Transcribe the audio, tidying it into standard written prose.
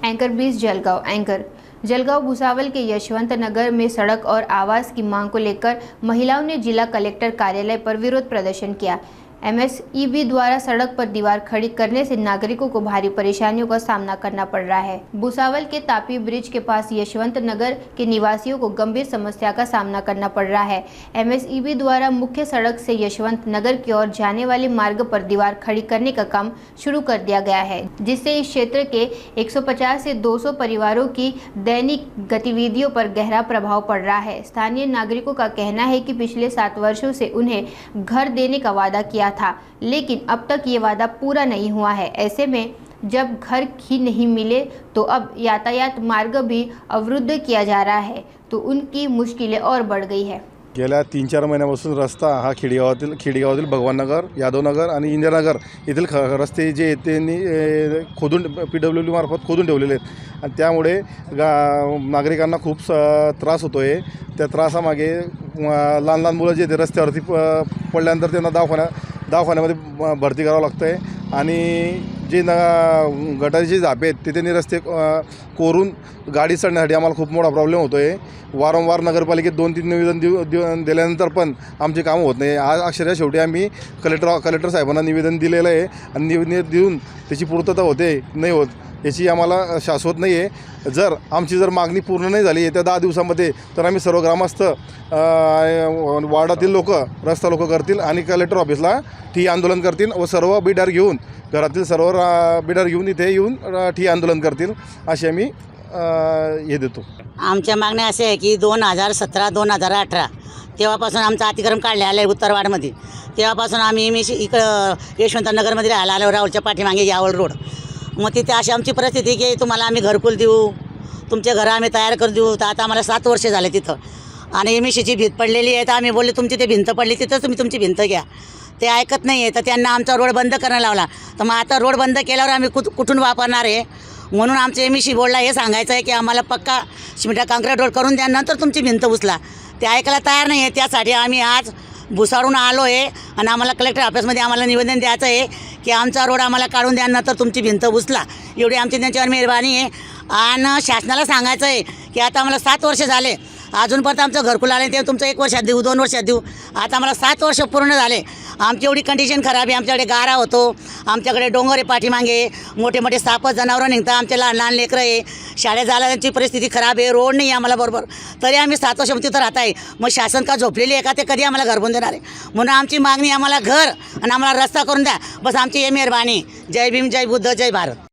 Anchor 20 Jalgaon. Anchor Jalgaon Bhusawal के यशवंत नगर में सड़क और आवास की मांग को लेकर महिलाओं ने जिला कलेक्टर कार्यालय पर विरोध प्रदर्शन किया। एमएसईबी द्वारा सड़क पर दीवार खड़ी करने से नागरिकों को भारी परेशानियों का सामना करना पड़ रहा है। भुसावल के तापी ब्रिज के पास यशवंत नगर के निवासियों को गंभीर समस्या का सामना करना पड़ रहा है। एमएसईबी द्वारा मुख्य सड़क से यशवंत नगर की ओर जाने वाले मार्ग पर दीवार खड़ी करने का काम शुरू कर दिया गया है, जिससे इस क्षेत्र के 150 से 200 परिवारों की दैनिक गतिविधियों पर गहरा प्रभाव पड़ रहा है। स्थानीय नागरिकों का कहना है कि पिछले 7 वर्षों से उन्हें घर देने का वादा किया था, लेकिन अब तक ये वादा पूरा नहीं हुआ है। ऐसे में जब घर ही नहीं मिले तो अब यातायात मार्ग भी अवरुद्ध किया जा रहा है, तो उनकी मुश्किलें और बढ़ गई है। गेल्या 3-4 महिन्यापासून रस्ता हा खेडेगावातील भगवाननगर, यादवनगर आणि इंदिरानगर येथील रस्ते जे त्यांनी खोदून PWD मार्फत खोदून ठेवलेले आहेत आणि त्यामुळे नागरिकांना खूप त्रास होतो आहे। त्या त्रासामागे लहान लहान मुलं जे ते रस्त्यावरती पडल्यानंतर त्यांना दवाखान्यामध्ये भरती करावं लागतं आहे आणि जे गटारीचे झापे आहेत ते त्यांनी रस्ते कोरून गाडी चढण्यासाठी आम्हाला खूप मोठा प्रॉब्लेम होतो आहे। वारंवार नगरपालिकेत 2-3 निवेदन दिल्यानंतर पण आमची कामं होत नाही। आज अक्षरशः शेवटी आम्ही कलेक्टर साहेबांना निवेदन दिलेलं आहे आणि निवेदन देऊन त्याची पूर्तता होते नाही होत याची आम्हाला शाश्वत नाही आहे। जर आमची मागणी पूर्ण नाही झाली येत्या 10 दिवसांमध्ये तर आम्ही सर्व ग्रामस्थ वार्डातील लोक रस्ता लोक करतील आणि कलेक्टर ऑफिसला ठिय्या आंदोलन करतील व सर्व बिडार घेऊन घरातील सर्व बिडार घेऊन इथे येऊन ठिय्या आंदोलन करतील अशी आम्ही हे देतो। आमच्या मागण्या असे आहे की 2017-2018 तेव्हापासून आमचं अतिक्रम काढले आलं आहे उत्तरवाडमध्ये। तेव्हापासून आम्ही इकडं यशवंतनगरमध्ये राहायला आलो, राहुलच्या पाठीमागे यावल रोड। मग तिथे अशी आमची परिस्थिती की तुम्हाला आम्ही घरकुल देऊ, तुमचे घरं आम्ही तयार करून देऊ। तर आता आम्हाला 7 वर्ष झाले तिथं आणि एमएससीची भिंत पडलेली आहे। तर आम्ही बोलले तुमची ते भिंत पडली तिथंच तुम्ही तुमची भिंत घ्या, ते ऐकत नाही आहे। तर त्यांना आमचा रोड बंद करायला लावला। तर मग आता रोड बंद केल्यावर आम्ही कुठून वापरणार आहे? म्हणून आमचं एमएससी बोर्डला हे सांगायचं आहे की आम्हाला पक्का सिमेंट काँक्रीट रोड करून द्या, नंतर तुमची भिंत उचला। ते ऐकायला तयार नाही आहे। त्यासाठी आम्ही आज भुसावळून आलो आहे आणि आम्हाला कलेक्टर ऑफिसमध्ये आम्हाला निवेदन द्यायचं आहे की आमचा रोड आम्हाला काढून द्या, नंतर तुमची भिंत उचला। एवढी आमची त्यांच्यावर मेहरबानी आहे। आणि शासनाला सांगायचं आहे की आता आम्हाला 7 वर्ष झाले, अजूनपर्यंत आमचं घरकुल आलं ते तुमचं 1 वर्षात देऊ, 2 वर्षात देऊ। आता आम्हाला 7 वर्ष पूर्ण झाले। आमची एवढी कंडिशन खराब आहे। आमच्याकडे गारा होतो, आमच्याकडे डोंगर आहे पाठीमागे, मोठे मोठे साप जनावरं निघतात, आमचे लहान लहान लेकरं आहे, शाळेत जायला त्यांची परिस्थिती खराब आहे, रोड नाही आम्हाला बरोबर। तरी आम्ही 7 वर्ष तिथं राहत आहे। मग शासन का झोपलेली आहे का? ते कधी आम्हाला घर बनवून देणार आहे? म्हणून आमची मागणी आम्हाला घर आणि आम्हाला रस्ता करून द्या, बस आमची हे मेहरबानी। जय भीम, जय बुद्ध, जय भारत।